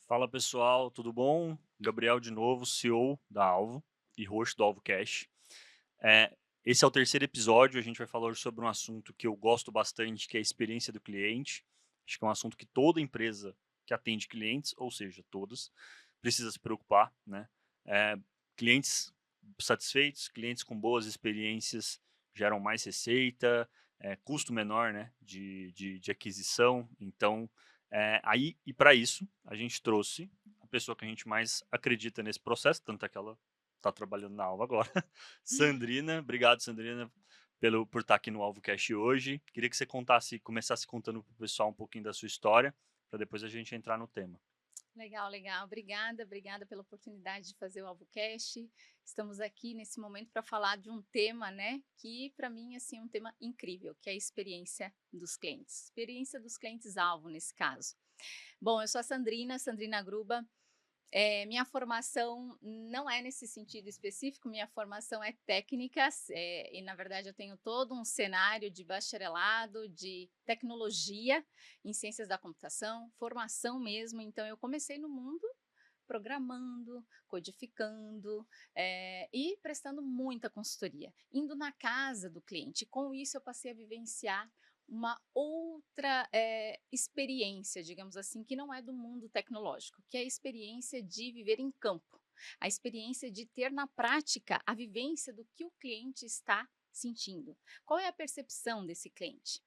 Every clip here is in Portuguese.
Fala pessoal, tudo bom? Gabriel de novo, CEO da Alvo e host do AlvoCast. É, Esse é o terceiro episódio, a gente vai falar sobre um assunto que eu gosto bastante, que é a experiência do cliente. Acho que é um assunto que toda empresa que atende clientes, ou seja, todas, precisa se preocupar, né? É, Clientes satisfeitos, clientes com boas experiências geram mais receita, custo menor, né, de aquisição. Então, e para isso, a gente trouxe a pessoa que a gente mais acredita nesse processo, tanto é que ela está trabalhando na Alva agora. Sandrina, obrigado, Sandrina, por estar aqui no AlvoCast hoje. Queria que você começasse contando para o pessoal um pouquinho da sua história, para depois a gente entrar no tema. Legal, legal. Obrigada pela oportunidade de fazer o AlvoCast. Estamos aqui nesse momento para falar de um tema, né, que para mim assim é um tema incrível, que é a experiência dos clientes alvo nesse caso. Bom, eu sou a Sandrina Gruba. Minha formação não é nesse sentido específico, minha formação é técnica, e na verdade eu tenho todo um cenário de bacharelado, de tecnologia em ciências da computação, formação mesmo, então eu comecei no mundo programando, codificando, e prestando muita consultoria, indo na casa do cliente. Com isso eu passei a vivenciar uma outra, experiência, digamos assim, que não é do mundo tecnológico, que é a experiência de viver em campo, a experiência de ter na prática a vivência do que o cliente está sentindo. Qual é a percepção desse cliente?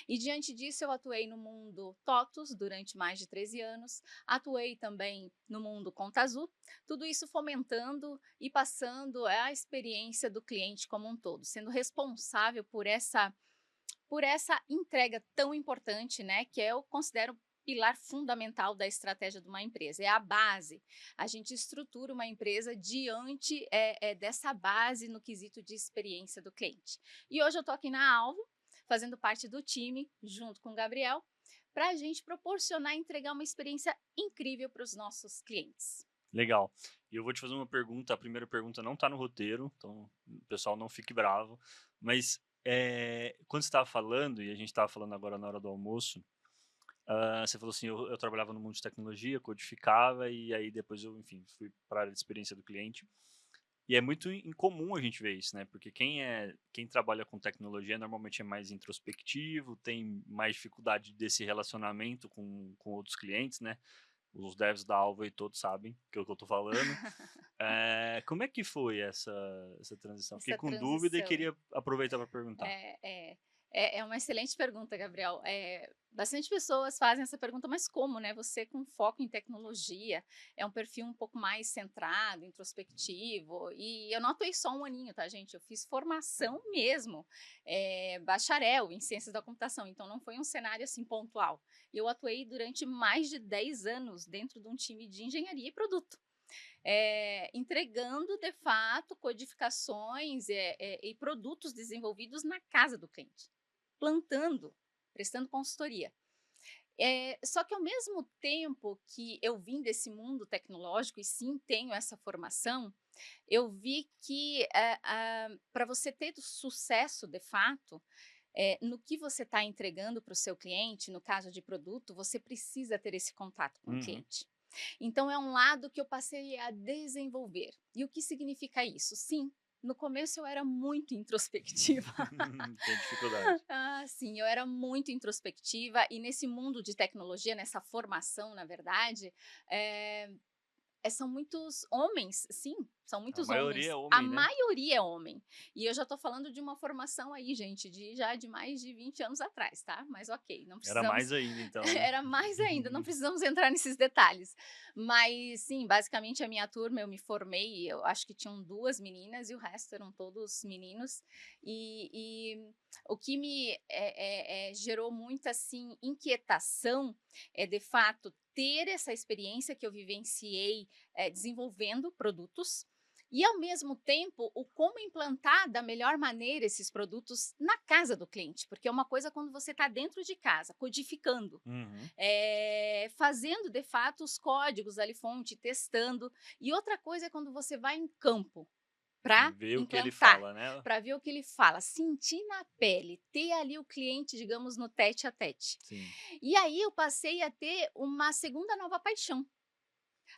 E diante disso eu atuei no mundo TOTUS durante mais de 13 anos, atuei também no mundo Conta Azul, tudo isso fomentando e passando a experiência do cliente como um todo, sendo responsável por essa entrega tão importante, né, que eu considero pilar fundamental da estratégia de uma empresa, é a base. A gente estrutura uma empresa diante dessa base no quesito de experiência do cliente. E hoje eu estou aqui na Alvo, fazendo parte do time, junto com o Gabriel, para a gente proporcionar e entregar uma experiência incrível para os nossos clientes. Legal. E eu vou te fazer uma pergunta, a primeira pergunta não está no roteiro, então o pessoal não fique bravo, mas quando você estava falando, e a gente estava falando agora na hora do almoço, você falou assim, eu trabalhava no mundo de tecnologia, codificava, e aí depois eu, enfim, fui para a área de experiência do cliente. E é muito incomum a gente ver isso, né? Porque quem trabalha com tecnologia normalmente é mais introspectivo, tem mais dificuldade desse relacionamento com outros clientes, né? Os devs da Alva e todos sabem que é o que eu tô falando. Como é que foi essa transição? Fiquei Essa com dúvida e transição. queria aproveitar para perguntar. É, é, é uma excelente pergunta, Gabriel. Bastante pessoas fazem essa pergunta, mas como, né? Você com foco em tecnologia, é um perfil um pouco mais centrado, introspectivo, e eu não atuei só um aninho, tá, gente? Eu fiz formação mesmo, bacharel em ciências da computação, então não foi um cenário assim pontual. Eu atuei durante mais de 10 anos dentro de um time de engenharia e produto. Entregando de fato codificações e produtos desenvolvidos na casa do cliente, plantando, prestando consultoria. Só que ao mesmo tempo que eu vim desse mundo tecnológico e sim tenho essa formação, eu vi que para você ter sucesso de fato, no que você está entregando para o seu cliente, no caso de produto, você precisa ter esse contato com o Uhum. cliente. Então é um lado que eu passei a desenvolver. E o que significa isso? Sim, no começo eu era muito introspectiva. Tem dificuldade. Sim, eu era muito introspectiva e nesse mundo de tecnologia, nessa formação, na verdade, eh, são muitos homens, sim, são A muitos maioria é homens. A homem, né? maioria é homem. E eu já estou falando de uma formação aí, gente, de mais de 20 anos atrás, tá? Mas ok, não Era precisamos. mais ainda, então, né? Era mais ainda, não precisamos entrar nesses detalhes. Mas sim, basicamente a minha turma, eu me formei, eu acho que tinham duas meninas e o resto eram todos meninos. E o que me gerou muita assim, inquietação é de fato ter essa experiência que eu vivenciei desenvolvendo produtos e, ao mesmo tempo, o como implantar da melhor maneira esses produtos na casa do cliente, porque é uma coisa quando você está dentro de casa, codificando, Uhum. fazendo de fato os códigos ali fonte, testando, e outra coisa é quando você vai em campo para Ver o que ele implantar, fala, né? para ver o que ele fala, sentir na pele, ter ali o cliente, digamos, no tete a tete. Sim. E aí eu passei a ter uma segunda nova paixão,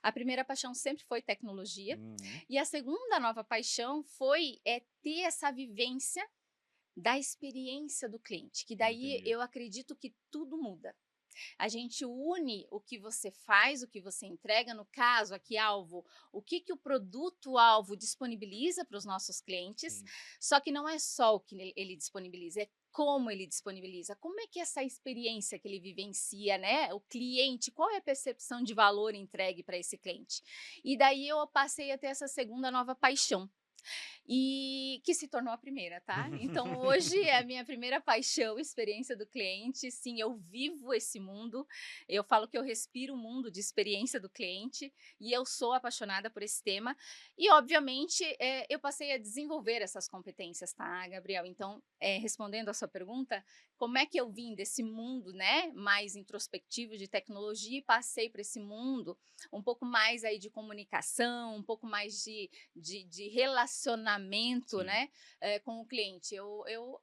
A primeira paixão sempre foi tecnologia, Uhum, e a segunda nova paixão foi, ter essa vivência da experiência do cliente, que daí entendi. eu acredito que tudo muda. A gente une o que você faz, o que você entrega, no caso aqui alvo, o que que o produto alvo disponibiliza para os nossos clientes, Sim. só que não é só o que ele disponibiliza, é como ele disponibiliza, como é que é essa experiência que ele vivencia, né? O cliente, qual é a percepção de valor entregue para esse cliente? E daí eu passei a ter essa segunda nova paixão, e que se tornou a primeira, tá. Então hoje é a minha primeira paixão, experiência do cliente. Sim, eu vivo esse mundo, eu falo que eu respiro o mundo de experiência do cliente, e eu sou apaixonada por esse tema. E obviamente, eu passei a desenvolver essas competências, tá, Gabriel. Então, respondendo a sua pergunta, como é que eu vim desse mundo, né, mais introspectivo de tecnologia e passei para esse mundo um pouco mais aí de comunicação, um pouco mais de relacionamento, Sim. né, com o cliente. Eu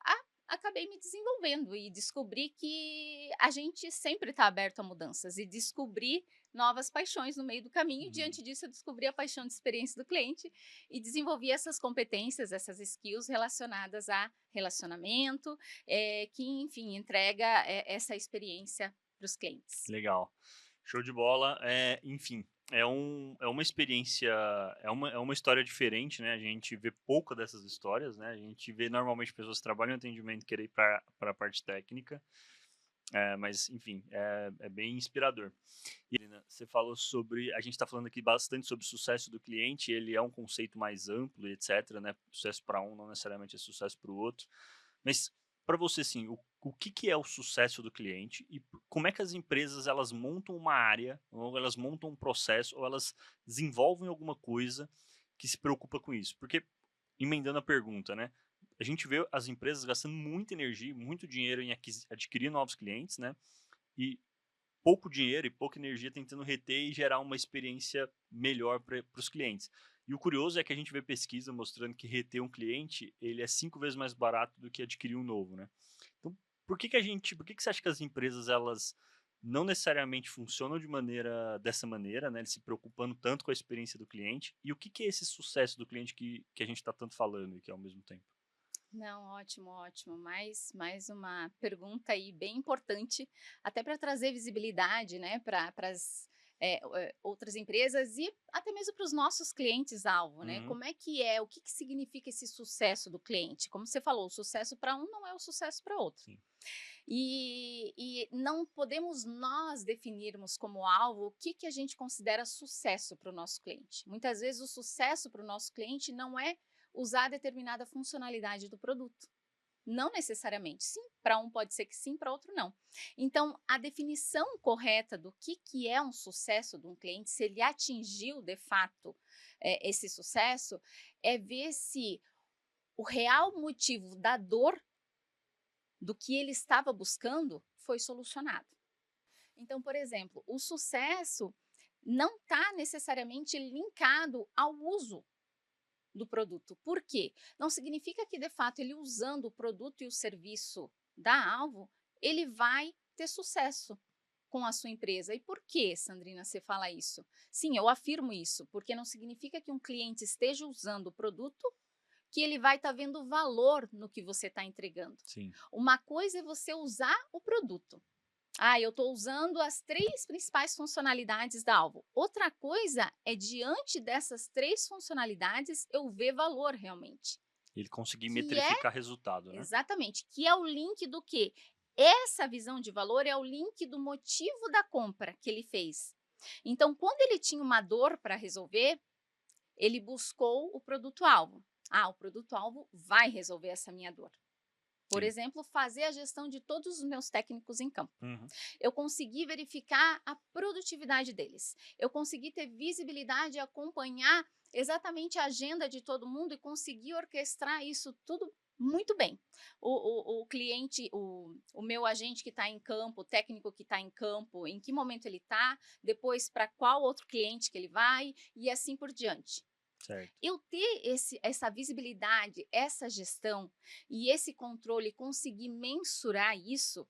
acabei me desenvolvendo e descobri que a gente sempre está aberto a mudanças e descobri novas paixões no meio do caminho. E Uhum. diante disso, eu descobri a paixão de experiência do cliente e desenvolvi essas competências, essas skills relacionadas a relacionamento, que, enfim, entrega essa experiência para os clientes. Legal. Show de bola. Enfim, é uma experiência, é uma história diferente, né? A gente vê pouca dessas histórias, né? A gente vê normalmente pessoas que trabalham em atendimento e querer ir para a parte técnica, mas enfim, é bem inspirador. E Helena, você falou sobre, a gente está falando aqui bastante sobre sucesso do cliente, ele é um conceito mais amplo, e etc, né? Sucesso para um não necessariamente é sucesso para o outro. Mas para você, assim, o que, que é o sucesso do cliente e como é que as empresas elas montam uma área, ou elas montam um processo, ou elas desenvolvem alguma coisa que se preocupa com isso? Porque, emendando a pergunta, né? A gente vê as empresas gastando muita energia, muito dinheiro em adquirir novos clientes, né? E pouco dinheiro e pouca energia tentando reter e gerar uma experiência melhor para os clientes. E o curioso é que a gente vê pesquisa mostrando que reter um cliente, ele é 5 vezes mais barato do que adquirir um novo, né? Então, por que que você acha que as empresas, elas não necessariamente funcionam dessa maneira, né? Eles se preocupando tanto com a experiência do cliente. E o que que é esse sucesso do cliente que a gente está tanto falando aqui ao mesmo tempo? Não, ótimo, ótimo. Mais uma pergunta aí bem importante, até para trazer visibilidade, né, para as outras empresas e até mesmo para os nossos clientes-alvo, né? Uhum, Como é que é, o que, que significa esse sucesso do cliente? Como você falou, o sucesso para um não é o sucesso para outro. sim, E não podemos nós definirmos como alvo o que, que a gente considera sucesso para o nosso cliente. Muitas vezes o sucesso para o nosso cliente não é usar determinada funcionalidade do produto. Não necessariamente. Sim, para um pode ser que sim, para outro não. Então, a definição correta do que é um sucesso de um cliente, se ele atingiu de fato esse sucesso, é ver se o real motivo da dor do que ele estava buscando foi solucionado. Então, por exemplo, o sucesso não está necessariamente linkado ao uso do produto. Por quê? Não significa que, de fato, ele usando o produto e o serviço da Alvo, ele vai ter sucesso com a sua empresa. E por que, Sandrina, você fala isso? Sim, eu afirmo isso, porque não significa que um cliente esteja usando o produto que ele vai estar vendo valor no que você está entregando. sim. Uma coisa é você usar o produto. Ah, eu estou usando as 3 principais funcionalidades da Alvo. Outra coisa é, diante dessas 3 funcionalidades, eu ver valor realmente. Ele conseguir Que é, metrificar resultado, né? exatamente, que é o link do quê? Essa visão de valor é o link do motivo da compra que ele fez. Então, quando ele tinha uma dor para resolver, ele buscou o produto-alvo. Ah, o produto-alvo vai resolver essa minha dor. Por Sim. exemplo, fazer a gestão de todos os meus técnicos em campo. Uhum. Eu consegui verificar a produtividade deles. Eu consegui ter visibilidade e acompanhar exatamente a agenda de todo mundo e conseguir orquestrar isso tudo muito bem. O cliente, o meu agente que está em campo, o técnico que está em campo, em que momento ele está, depois para qual outro cliente que ele vai e assim por diante. Certo. Eu ter essa visibilidade, essa gestão e esse controle, conseguir mensurar isso,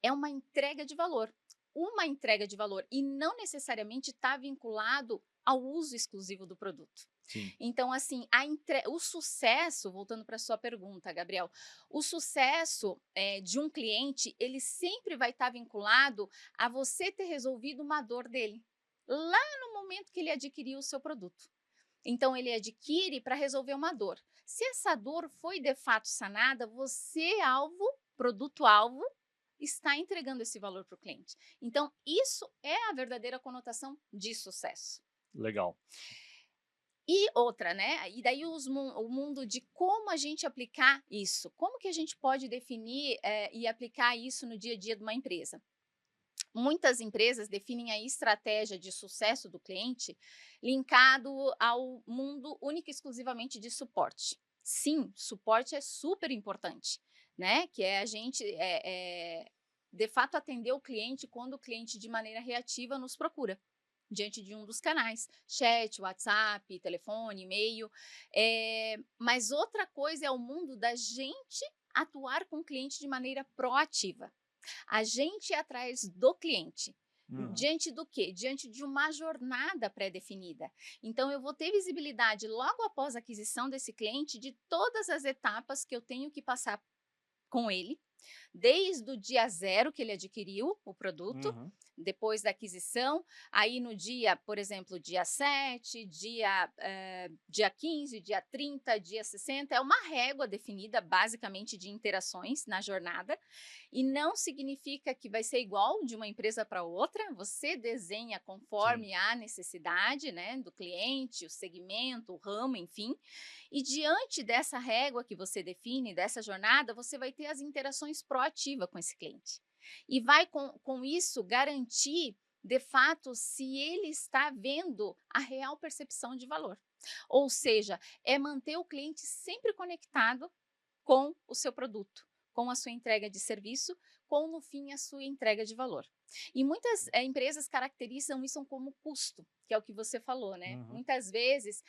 é uma entrega de valor. uma entrega de valor e não necessariamente está vinculado ao uso exclusivo do produto. Sim. Então, assim, o sucesso, voltando para a sua pergunta, Gabriel, o sucesso de um cliente, ele sempre vai estar vinculado a você ter resolvido uma dor dele, lá no momento que ele adquiriu o seu produto. Então, ele adquire para resolver uma dor. Se essa dor foi de fato sanada, você, alvo, produto-alvo, está entregando esse valor para o cliente. Então, isso é a verdadeira conotação de sucesso. Legal. E outra, né? E daí o mundo de como a gente aplicar isso. Como que a gente pode definir e aplicar isso no dia a dia de uma empresa? Muitas empresas definem a estratégia de sucesso do cliente linkado ao mundo único e exclusivamente de suporte. Sim, suporte é super importante, né? Que é a gente de fato atender o cliente quando o cliente de maneira reativa nos procura diante de um dos canais, chat, WhatsApp, telefone, e-mail. Mas outra coisa é o mundo da gente atuar com o cliente de maneira proativa. A gente ir atrás do cliente. Uhum. Diante do quê? Diante de uma jornada pré-definida. Então, eu vou ter visibilidade logo após a aquisição desse cliente de todas as etapas que eu tenho que passar com ele, desde o dia zero que ele adquiriu o produto, Uhum. depois da aquisição, aí no dia, por exemplo, dia 7, dia 15, dia 30, dia 60, é uma régua definida basicamente de interações na jornada, e não significa que vai ser igual de uma empresa para outra, você desenha Sim. conforme a necessidade, né, do cliente, o segmento, o ramo, enfim, e diante dessa régua que você define, dessa jornada, você vai ter as interações proativas com esse cliente. E vai com isso garantir, de fato, se ele está vendo a real percepção de valor. Ou seja, é manter o cliente sempre conectado com o seu produto, com a sua entrega de serviço, com, no fim, a sua entrega de valor. E muitas empresas caracterizam isso como custo, que é o que você falou, né? Uhum. Muitas vezes,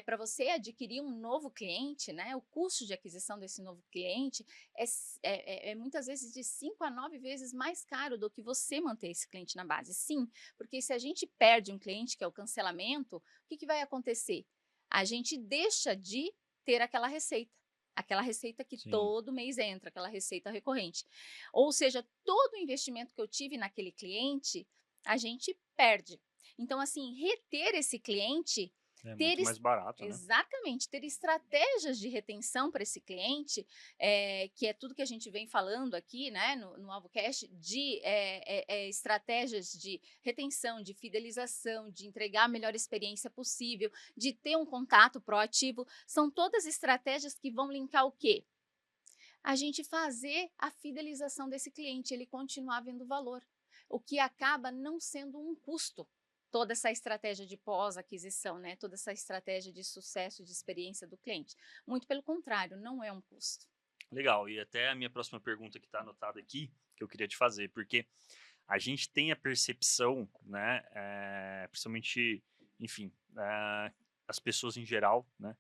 para você adquirir um novo cliente, né, o custo de aquisição desse novo cliente é muitas vezes de 5 a 9 vezes mais caro do que você manter esse cliente na base. Sim, porque se a gente perde um cliente, que é o cancelamento, o que vai acontecer? A gente deixa de ter aquela receita. Aquela receita que Sim. todo mês entra, aquela receita recorrente. Ou seja, todo o investimento que eu tive naquele cliente, a gente perde. Então, assim, reter esse cliente, É ter muito mais barato, né? exatamente, ter estratégias de retenção para esse cliente, que é tudo que a gente vem falando aqui, né, no AlvoCast, de estratégias de retenção, de fidelização, de entregar a melhor experiência possível, de ter um contato proativo, são todas estratégias que vão linkar o quê? A gente fazer a fidelização desse cliente, ele continuar vendo valor, o que acaba não sendo um custo. Toda essa estratégia de pós-aquisição, né? Toda essa estratégia de sucesso de experiência do cliente. Muito pelo contrário, não é um custo. Legal. E até a minha próxima pergunta que está anotada aqui, que eu queria te fazer, porque a gente tem a percepção, né, principalmente, enfim, as pessoas em geral, né,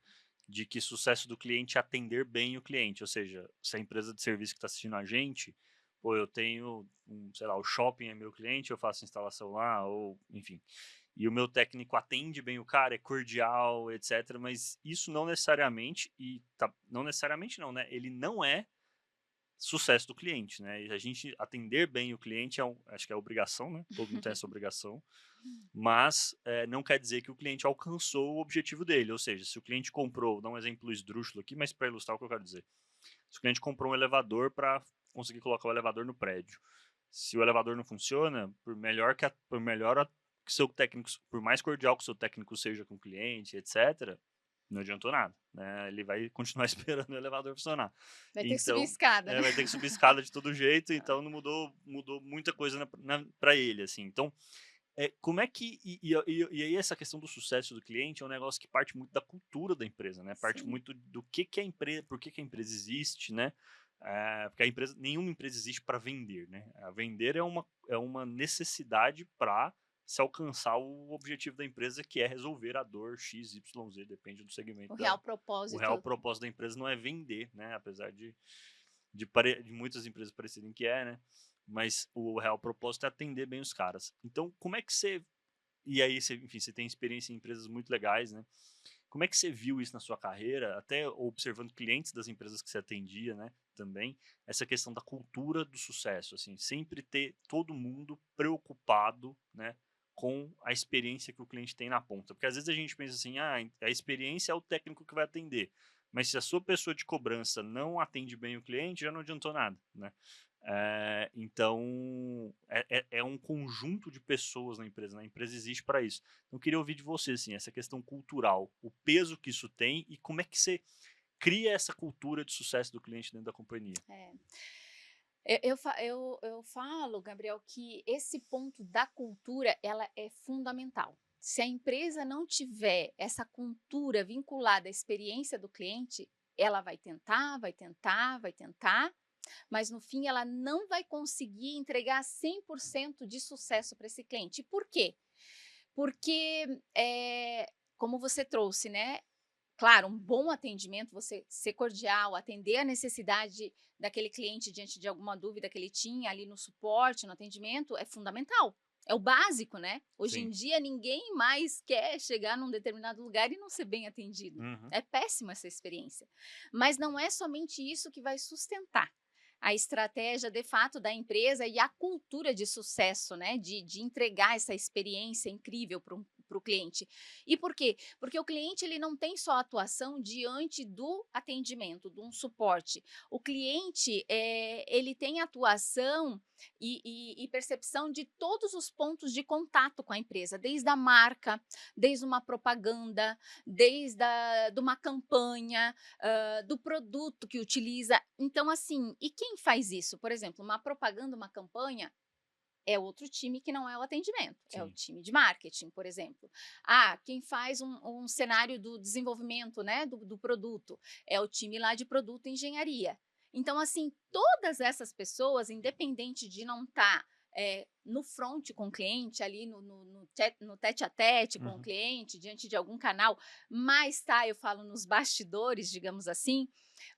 de que sucesso do cliente é atender bem o cliente, ou seja, se a empresa de serviço que está assistindo a gente, pô, eu tenho, sei lá, o shopping é meu cliente, eu faço instalação lá, ou, enfim, e o meu técnico atende bem o cara, é cordial, etc, mas isso não necessariamente, não necessariamente não, né, ele não é sucesso do cliente, né? E a gente atender bem o cliente acho que é obrigação, né? Todo mundo tem essa obrigação, mas não quer dizer que o cliente alcançou o objetivo dele. Ou seja, se o cliente comprou, vou dar um exemplo esdrúxulo aqui, mas para ilustrar o que eu quero dizer. Se o cliente comprou um elevador para conseguir colocar o elevador no prédio, se o elevador não funciona, que seu técnico, por mais cordial que o seu técnico seja com o cliente, etc, não adiantou nada, né? Ele vai continuar esperando o elevador funcionar. Vai ter que subir a Então, escada, né? vai ter que subir escada de todo jeito, então não mudou muita coisa para ele, assim. Então, como é que e aí essa questão do sucesso do cliente é um negócio que parte muito da cultura da empresa, né? Parte Sim. muito do que a empresa, por que a empresa existe, né? Porque nenhuma empresa existe para vender, né? A vender é uma necessidade para se alcançar o objetivo da empresa, que é resolver a dor X, Y, Z, depende do segmento O real o real propósito. propósito da empresa não é vender, né? Apesar de muitas empresas parecerem que né? mas o real propósito é atender bem os caras. Então, como é que você... E aí, você, enfim, você tem experiência em empresas muito legais, né? Como é que você viu isso na sua carreira, até observando clientes das empresas que você atendia, né, também, essa questão da cultura do sucesso, assim, sempre ter todo mundo preocupado, né, com a experiência que o cliente tem na ponta. Porque às vezes a gente pensa assim, ah, a experiência é o técnico que vai atender. Mas se a sua pessoa de cobrança não atende bem o cliente, já não adiantou nada, né? Então, é um conjunto de pessoas na empresa. Né? A empresa existe para isso. Então, eu queria ouvir de você, assim, essa questão cultural, o peso que isso tem e como é que você cria essa cultura de sucesso do cliente dentro da companhia. É. Eu falo, Gabriel, que esse ponto da cultura, ela é fundamental. Se a empresa não tiver essa cultura vinculada à experiência do cliente, ela vai tentar, vai tentar, vai tentar, mas no fim ela não vai conseguir entregar 100% de sucesso para esse cliente. Por quê? Porque, como você trouxe, né, claro, um bom atendimento, você ser cordial, atender a necessidade daquele cliente diante de alguma dúvida que ele tinha ali no suporte, no atendimento, é fundamental. É o básico, né? Hoje em Sim. dia ninguém mais quer chegar num determinado lugar e não ser bem atendido. Uhum. É péssima essa experiência. Mas não é somente isso que vai sustentar a estratégia de fato da empresa e a cultura de sucesso, né? De entregar essa experiência incrível para o cliente. E por quê? Porque o cliente ele não tem só atuação diante do atendimento, de um suporte. O cliente ele tem atuação e percepção de todos os pontos de contato com a empresa, desde a marca, desde uma propaganda, de uma campanha, do produto que utiliza. Então, assim, e quem faz isso? Por exemplo, uma propaganda, uma campanha, é outro time que não é o atendimento, é o Sim. time de marketing, por exemplo. Ah, quem faz um cenário do desenvolvimento, né, do produto, é o time lá de produto e engenharia. Então, assim, todas essas pessoas, independente de não estar no front com o cliente, ali no tete a tete com o Uhum. cliente, diante de algum canal, mas tá, eu falo nos bastidores, digamos assim,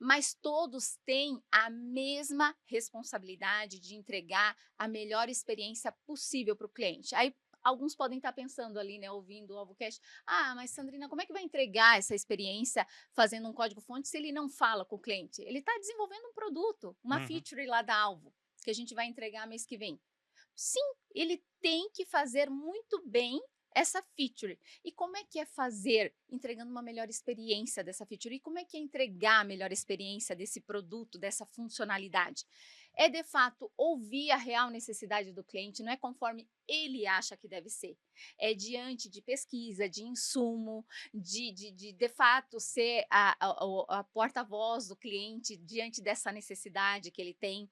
mas todos têm a mesma responsabilidade de entregar a melhor experiência possível para o cliente. Aí alguns podem estar pensando ali, né, ouvindo o AlvoCast, ah, mas Sandrina, como é que vai entregar essa experiência fazendo um código-fonte se ele não fala com o cliente? Ele está desenvolvendo um produto, uma Uhum. feature lá da Alvo, que a gente vai entregar mês que vem. Sim, ele tem que fazer muito bem essa feature. E como é que é fazer entregando uma melhor experiência dessa feature? E como é que é entregar a melhor experiência desse produto, dessa funcionalidade? É de fato ouvir a real necessidade do cliente, não é conforme ele acha que deve ser. É diante de pesquisa, de insumo, de fato ser a porta-voz do cliente diante dessa necessidade que ele tem.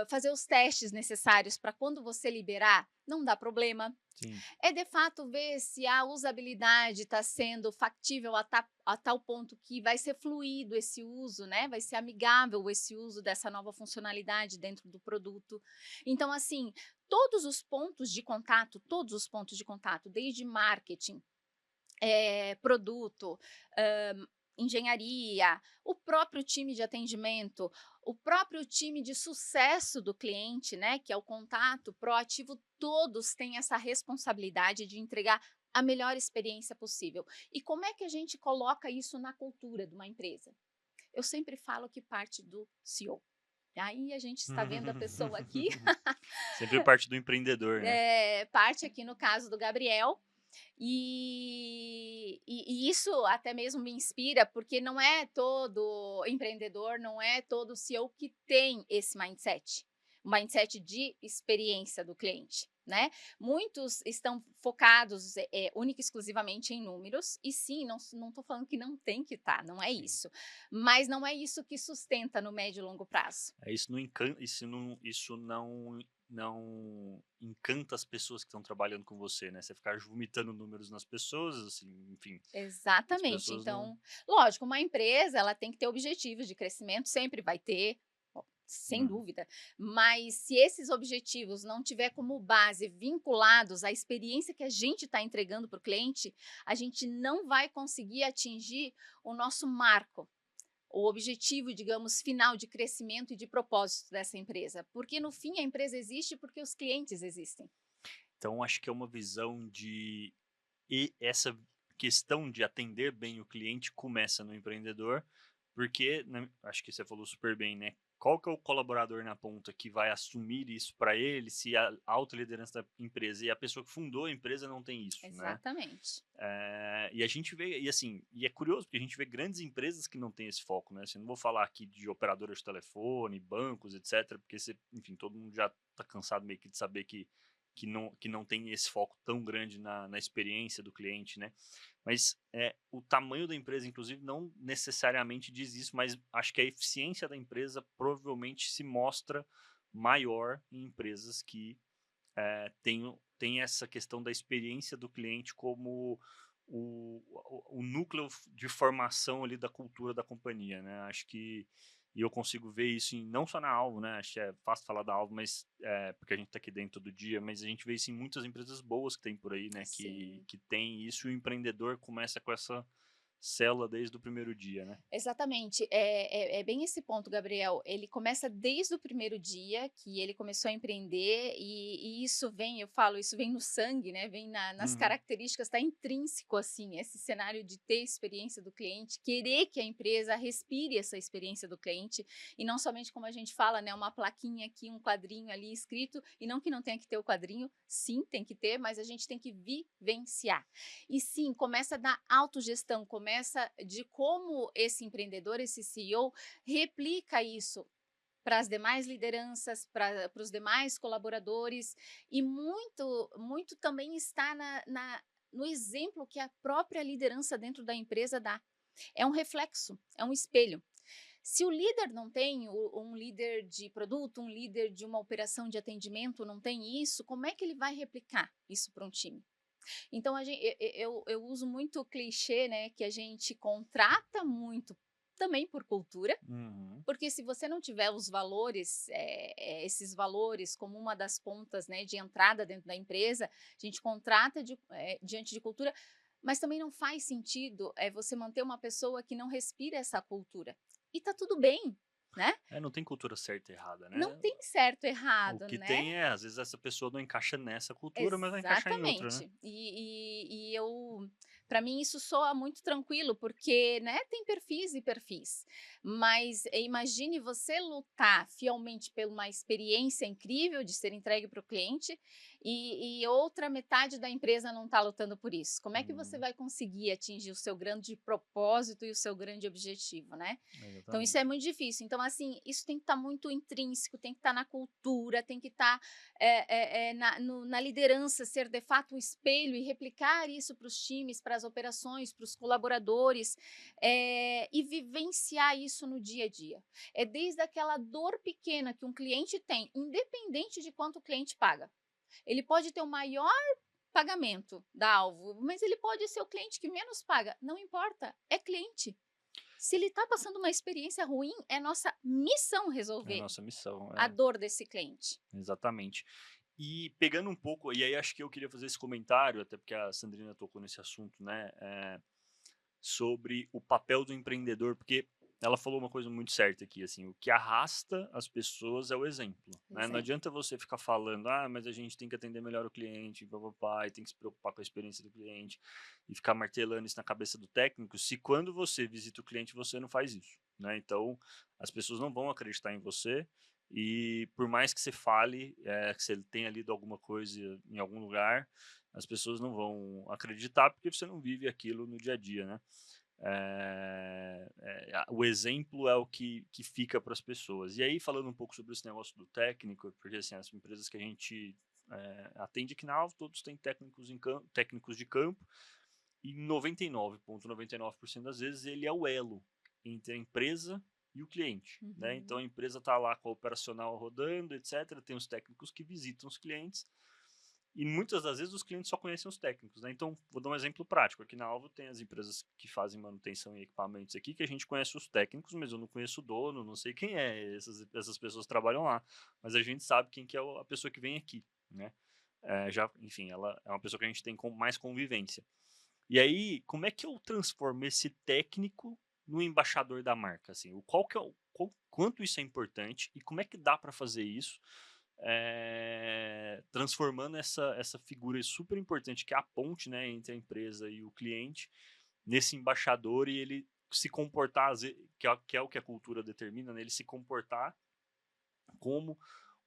Fazer os testes necessários para quando você liberar, não dá problema. Sim. É de fato ver se a usabilidade está sendo factível a tal ponto que vai ser fluido esse uso, né? Vai ser amigável esse uso dessa nova funcionalidade dentro do produto. Então, assim, todos os pontos de contato, desde marketing, produto, engenharia, o próprio time de atendimento, o próprio time de sucesso do cliente, né, que é o contato proativo, todos têm essa responsabilidade de entregar a melhor experiência possível. E como é que a gente coloca isso na cultura de uma empresa? Eu sempre falo que parte do CEO. Aí a gente está vendo a pessoa aqui, Sempre parte do empreendedor, né? parte aqui no caso do Gabriel, e isso até mesmo me inspira, porque não é todo empreendedor, não é todo CEO que tem esse mindset, um mindset de experiência do cliente, né? Muitos estão focados única e exclusivamente em números, e sim, não estou falando que não tem que estar, não é Sim. isso, mas não é isso que sustenta no médio e longo prazo. Isso não encanta, isso não encanta as pessoas que estão trabalhando com você, né? Você ficar vomitando números nas pessoas, assim, enfim, as Exatamente. pessoas não. Então, lógico, uma empresa ela tem que ter objetivos de crescimento, sempre vai ter, ó, sem Uhum. dúvida. Mas se esses objetivos não tiver como base vinculados à experiência que a gente está entregando para o cliente, a gente não vai conseguir atingir o nosso marco. o objetivo, digamos, final de crescimento e de propósito dessa empresa, porque no fim a empresa existe porque os clientes existem. Então acho que é uma visão de e essa questão de atender bem o cliente começa no empreendedor, porque, né, acho que você falou super bem, né? Qual que é o colaborador na ponta que vai assumir isso para ele se a alta liderança da empresa e a pessoa que fundou a empresa não tem isso, né? Exatamente. E a gente vê, e assim, e é curioso porque a gente vê grandes empresas que não têm esse foco, né? Assim, não vou falar aqui de operadoras de telefone, bancos, etc, porque você, enfim, todo mundo já tá cansado meio que de saber que não tem esse foco tão grande na experiência do cliente, né? Mas o tamanho da empresa, inclusive, não necessariamente diz isso, mas acho que a eficiência da empresa provavelmente se mostra maior em empresas que tem essa questão da experiência do cliente como o núcleo de formação ali da cultura da companhia, né? Acho que e eu consigo ver isso não só na Alvo, né? Acho que é fácil falar da Alvo, mas porque a gente está aqui dentro todo dia, mas a gente vê isso em muitas empresas boas que tem por aí, né? Que, Sim. que tem isso e o empreendedor começa com essa célula desde o primeiro dia, né? Exatamente, é bem esse ponto, Gabriel. Ele começa desde o primeiro dia que ele começou a empreender, e isso vem, eu falo, isso vem no sangue, né? Vem nas Uhum. características, está intrínseco assim, esse cenário de ter experiência do cliente, querer que a empresa respire essa experiência do cliente, e não somente como a gente fala, né? Uma plaquinha aqui, um quadrinho ali escrito, e não que não tenha que ter o quadrinho, sim, tem que ter, mas a gente tem que vivenciar. E sim, começa da autogestão, começa de como esse empreendedor, esse CEO, replica isso para as demais lideranças, para os demais colaboradores, e muito também está no exemplo que a própria liderança dentro da empresa dá. É um reflexo, é um espelho. Se o líder não tem, um líder de produto, um líder de uma operação de atendimento não tem isso, como é que ele vai replicar isso para um time? Então eu uso muito o clichê, né, que a gente contrata muito também por cultura, Uhum. porque se você não tiver os valores, esses valores como uma das pontas, né, de entrada dentro da empresa, a gente contrata diante de cultura, mas também não faz sentido, você manter uma pessoa que não respira essa cultura. E tá tudo bem, né? Não tem cultura certa e errada, Não né? tem certo, O errado, que né? tem às vezes essa pessoa não encaixa nessa cultura, mas vai encaixar em outra, né? Exatamente. E eu, para mim isso soa muito tranquilo, porque, né, tem perfis e perfis, mas imagine você lutar fielmente por uma experiência incrível de ser entregue para o cliente, e outra metade da empresa não está lutando por isso. Como é que você Uhum. vai conseguir atingir o seu grande propósito e o seu grande objetivo, né? Então isso é Exatamente. muito difícil. Então, assim, isso tem que estar muito intrínseco, tem que estar na cultura, tem que estar na liderança, ser de fato um espelho e replicar isso para os times, para as operações, para os colaboradores, e vivenciar isso no dia a dia. É desde aquela dor pequena que um cliente tem, independente de quanto o cliente paga. Ele pode ter o maior pagamento da Alvo, mas ele pode ser o cliente que menos paga. Não importa, é cliente. Se ele está passando uma experiência ruim, é nossa missão É a resolver nossa missão, a dor desse cliente. exatamente. E pegando um pouco, e aí acho que eu queria fazer esse comentário, até porque a Sandrina tocou nesse assunto, né? Sobre o papel do empreendedor, porque ela falou uma coisa muito certa aqui, assim, o que arrasta as pessoas é o exemplo, né? Não Exemplo. adianta você ficar falando, mas a gente tem que atender melhor o cliente, papapá, e tem que se preocupar com a experiência do cliente, e ficar martelando isso na cabeça do técnico, se quando você visita o cliente você não faz isso, né? Então, as pessoas não vão acreditar em você, e por mais que você fale, que você tenha lido alguma coisa em algum lugar, as pessoas não vão acreditar porque você não vive aquilo no dia a dia, né? O exemplo é o que fica para as pessoas. E aí, falando um pouco sobre esse negócio do técnico, porque assim, as empresas que a gente atende aqui na Alvo, todos têm técnicos, técnicos de campo, e 99,99% das vezes ele é o elo entre a empresa e o cliente, né? Então Uhum. a empresa está lá com o operacional rodando, etc. Tem os técnicos que visitam os clientes e muitas das vezes os clientes só conhecem os técnicos, né? Então, vou dar um exemplo prático. Aqui na Alvo tem as empresas que fazem manutenção em equipamentos aqui, que a gente conhece os técnicos, mas eu não conheço o dono, não sei quem é. Essas pessoas trabalham lá. Mas a gente sabe quem que é a pessoa que vem aqui, né? Enfim, ela é uma pessoa que a gente tem mais convivência. E aí, como é que eu transformo esse técnico no embaixador da marca, assim, qual que é quanto isso é importante e como é que dá para fazer isso, transformando essa figura super importante que é a ponte, né, entre a empresa e o cliente, nesse embaixador e ele se comportar, que é o que a cultura determina, né, ele se comportar como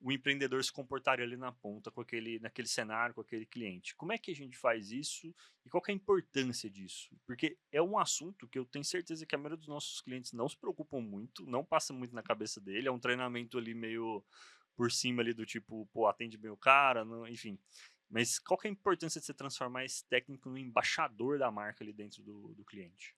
o empreendedor se comportaria ali na ponta naquele cenário, com aquele cliente. Como é que a gente faz isso e qual que é a importância disso? Porque é um assunto que eu tenho certeza que a maioria dos nossos clientes não se preocupam muito, não passa muito na cabeça dele, é um treinamento ali meio por cima ali do tipo, pô, atende bem o cara, não, enfim. Mas qual que é a importância de você transformar esse técnico no embaixador da marca ali dentro do cliente?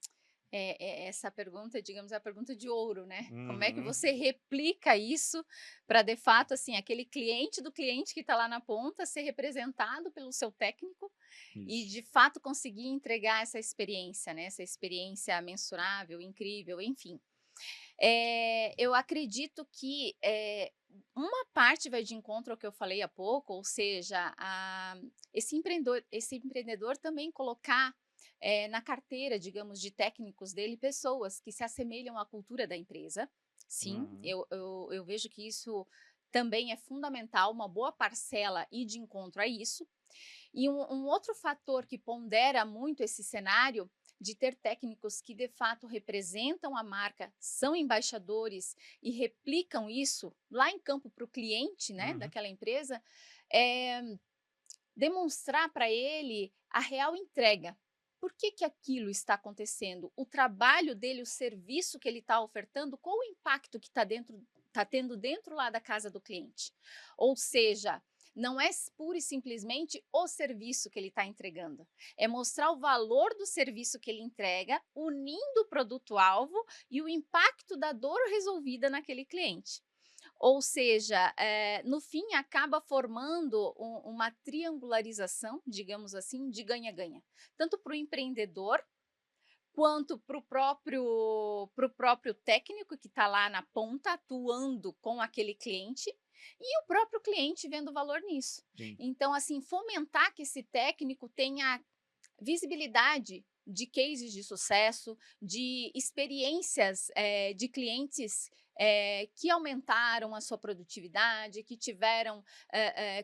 Essa pergunta, digamos, é a pergunta de ouro, né. Como é que Uhum, você replica isso para de fato, assim, aquele cliente do cliente que está lá na ponta ser representado pelo seu técnico e isso. de fato conseguir entregar essa experiência, né, essa experiência mensurável, incrível, enfim. Eu acredito que, uma parte vai de encontro ao que eu falei há pouco, ou seja, esse empreendedor também colocar, na carteira, digamos, de técnicos dele, pessoas que se assemelham à cultura da empresa. Sim, Uhum, eu vejo que isso também é fundamental, uma boa parcela ir de encontro a isso. E um outro fator que pondera muito esse cenário de ter técnicos que de fato representam a marca, são embaixadores e replicam isso lá em campo para o cliente, né, uhum, daquela empresa, é demonstrar para ele a real entrega. Por que, que aquilo está acontecendo? O trabalho dele, o serviço que ele está ofertando, qual o impacto que está tendo dentro lá da casa do cliente? Ou seja, não é pura e simplesmente o serviço que ele está entregando. É mostrar o valor do serviço que ele entrega, unindo o produto-alvo e o impacto da dor resolvida naquele cliente. Ou seja, no fim acaba formando uma triangularização, digamos assim, de ganha-ganha, tanto para o empreendedor quanto para o próprio técnico que está lá na ponta atuando com aquele cliente e o próprio cliente vendo valor nisso. sim. Então, assim, fomentar que esse técnico tenha visibilidade de cases de sucesso, de experiências, de clientes, que aumentaram a sua produtividade, que tiveram,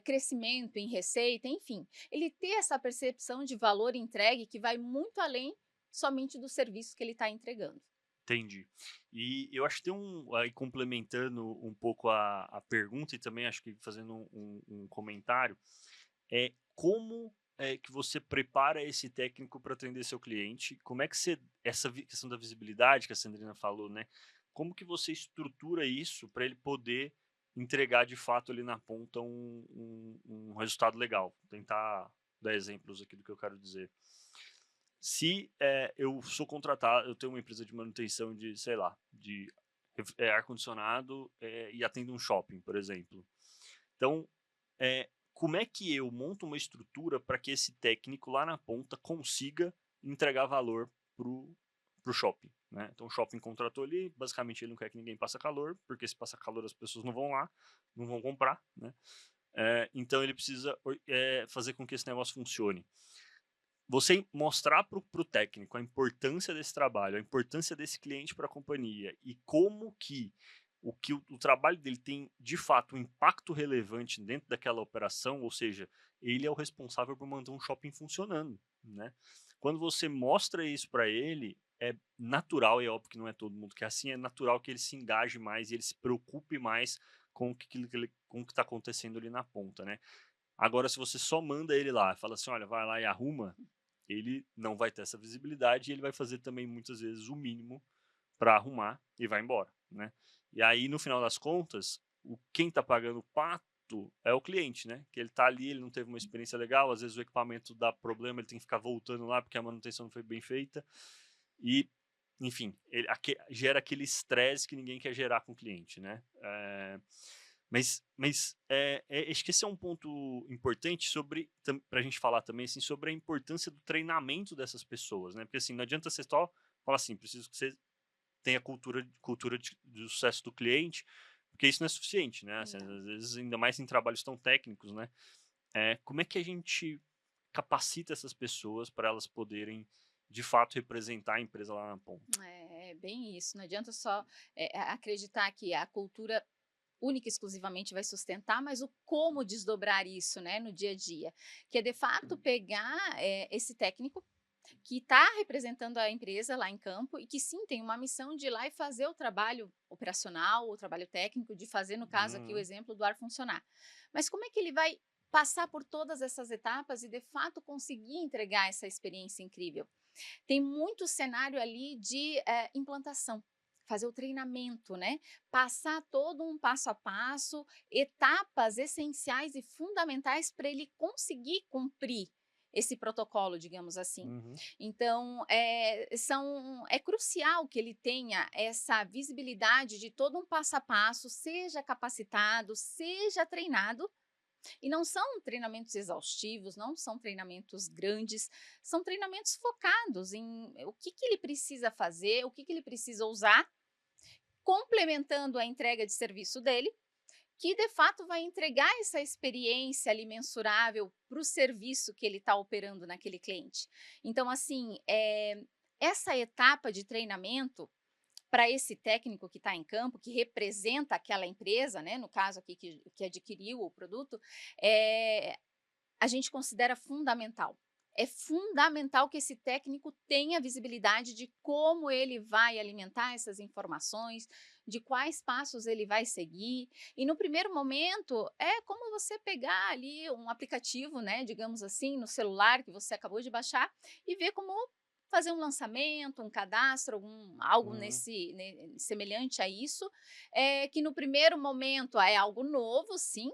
crescimento em receita, enfim. Ele ter essa percepção de valor entregue que vai muito além somente do serviço que ele está entregando. Entendi. E eu acho que tem aí complementando um pouco a pergunta e também acho que fazendo um comentário, como é que você prepara esse técnico para atender seu cliente? Como é que você, questão da visibilidade que a Sandrina falou, né? Como que você estrutura isso para ele poder entregar de fato ali na ponta um resultado legal? Tentar dar exemplos aqui do que eu quero dizer. Se eu sou contratado, eu tenho uma empresa de manutenção de, sei lá, de ar-condicionado e atendo um shopping, por exemplo. Então, como é que eu monto uma estrutura para que esse técnico lá na ponta consiga entregar valor pro shopping, né? Então, o shopping contratou ali, basicamente ele não quer que ninguém passe calor, porque se passar calor as pessoas não vão lá, não vão comprar, né? Então, ele precisa fazer com que esse negócio funcione. Você mostrar para o técnico a importância desse trabalho, a importância desse cliente para a companhia e como que o trabalho dele tem de fato um impacto relevante dentro daquela operação, ou seja, ele é o responsável por manter um shopping funcionando, né? Quando você mostra isso para ele, é natural, e é óbvio que não é todo mundo que é assim, é natural que ele se engaje mais e ele se preocupe mais com o que está acontecendo ali na ponta, né? Agora, se você só manda ele lá, fala assim, olha, vai lá e arruma, ele não vai ter essa visibilidade e ele vai fazer também muitas vezes o mínimo para arrumar e vai embora, né? E aí, no final das contas, quem está pagando o pato é o cliente, né? Que ele está ali, ele não teve uma experiência legal, às vezes o equipamento dá problema, ele tem que ficar voltando lá porque a manutenção não foi bem feita e, enfim, gera aquele estresse que ninguém quer gerar com o cliente, né? Acho que esse é um ponto importante para a gente falar também assim, sobre a importância do treinamento dessas pessoas, né? Porque assim, não adianta você só falar assim, preciso que você tenha cultura de sucesso do cliente, porque isso não é suficiente, né? Assim, Não. às vezes, ainda mais em trabalhos tão técnicos, né? Como é que a gente capacita essas pessoas para elas poderem de fato representar a empresa lá na ponta. É bem isso, não adianta só acreditar que a cultura única e exclusivamente vai sustentar, mas o como desdobrar isso, né, no dia a dia, que é de fato pegar esse técnico que está representando a empresa lá em campo e que sim tem uma missão de ir lá e fazer o trabalho operacional, o trabalho técnico, de fazer, no caso aqui, o Uhum. exemplo do ar funcionar. Mas como é que ele vai passar por todas essas etapas e de fato conseguir entregar essa experiência incrível? Tem muito cenário ali de implantação. Fazer o treinamento, né? Passar todo um passo a passo, etapas essenciais e fundamentais para ele conseguir cumprir esse protocolo, digamos assim. Uhum. Então, é crucial que ele tenha essa visibilidade de todo um passo a passo, seja capacitado, seja treinado, e não são treinamentos exaustivos, não são treinamentos grandes, são treinamentos focados em o que, que ele precisa fazer, o que, que ele precisa usar, complementando a entrega de serviço dele, que de fato vai entregar essa experiência ali mensurável para o serviço que ele está operando naquele cliente. Então, assim, essa etapa de treinamento para esse técnico que está em campo, que representa aquela empresa, né, no caso aqui que adquiriu o produto, eh, a gente considera fundamental. É fundamental que esse técnico tenha visibilidade de como ele vai alimentar essas informações, de quais passos ele vai seguir. E no primeiro momento, é como você pegar ali um aplicativo, né, digamos assim, no celular que você acabou de baixar e ver como fazer um lançamento, um cadastro, algo Uhum. semelhante a isso, que no primeiro momento é algo novo, sim,